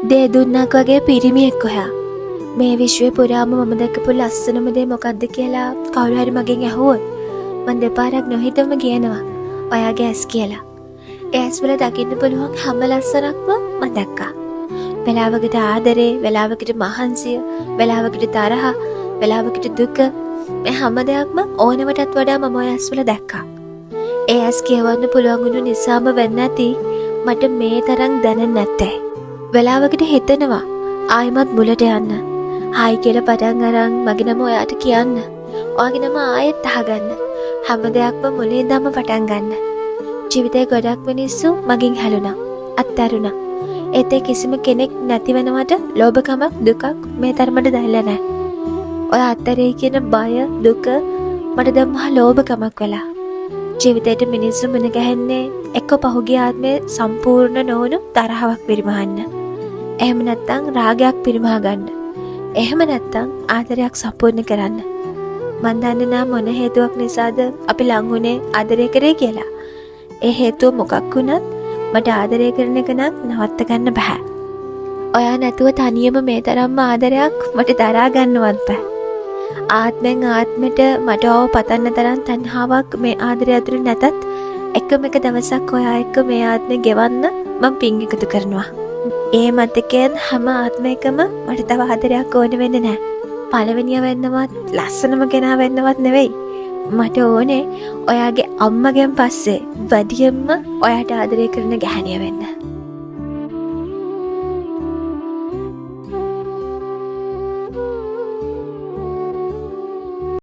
දේ දුන්නක් වගේ පිරිමියෙක් ඔයා. මේ විශ්වය පුරාම මම දැකපු ලස්සනම දේ මොකක්ද කියලා කවුරු හරි මගෙන් ඇහුවොත් මම දෙපාරක් නොහිතවම කියනවා ඔයාගේ ඇස් කියලා. ඒ ඇස් වල දකින්න පුළුවන් හැම ලස්සනක්ම මම දැක්කා. වෙලාවකට ආදරේ, වෙලාවකට මහන්සිය, වෙලාවකට තරහ, වෙලාවකට දුක, මේ හැම දෙයක්ම ඕනවටත් වඩා මම ඔය ඇස් වල දැක්කා. ඒ ඇස් කියවන්න පුළුවන් වුණු නිසාම වෙන්න ඇති මට මේ තරම් දැනෙන්නේ නැත්තේ. වෙලාවකට හිතෙනවා ආයිමත් මුලට යන්න. හායි කියලා පටන් අරන් මගේ නම ඔයාට කියන්න. ඔයාගේ නම ආයෙත් අහගන්න. හැම දෙයක්ම මුලින් ඉඳන්ම පටන් ගන්න. ජීවිතේ ගොඩක් මිනිස්සු මගෙන් හැලුණා. අත්හැරුණා. ඒත් කිසිම කෙනෙක් නැති වෙනවට ලෝභකමක් දුකක් මේ තරමට දැනෙලා නැහැ. ඔය අත්හැරේ කියන බය දුක මට දැන් මහා ලෝභකමක් වෙලා. ජීවිතේට මිනිස්සු මුණ ගැහෙන්නේ එක්ක පහුගිය ආත්මේ සම්පූර්ණ නොවුණු තරහවක් පිරිමහන්න. එහෙම නැත්නම් රාගයක් පිරිමහ ගන්න. එහෙම නැත්නම් ආදරයක් සම්පූර්ණ කරන්න. මන් දන්නේ නැහැ මොන හේතුවක් නිසාද අපි ලං වුණේ ආදරය කරේ කියලා. ඒ හේතුව මොකක් වුණත් මට ආදරය කරන එක නම් නවත්ත ගන්න බෑ. ඔයා නැතුව තනියම මේ තරම්ම ආදරයක් මට දරා ගන්නවත් බෑ. ආත්මෙන් ආත්මෙට මට ඔව පතන්න තරම් තණ්හාවක් මේ ආදරය ඇතුළේ නැතත් එකම එක දවසක් ඔයා එක්ක මේ ආත්මෙ ගෙවන්න මම පින් එකතු කරනවා. ඒ මතකයෙන් හැම ආත්මයකම මට තව ආදරයක් ඕන වෙන්නේ නැහැ. පළවෙනිය වෙන්නවත් ලස්සනම කෙනා වෙන්නවත් නෙවෙයි. මට ඕනේ ඔයාගේ අම්මගෙන් පස්සේ වැඩියෙන්ම ඔයාට ආදරය කරන ගැහණිය වෙන්න.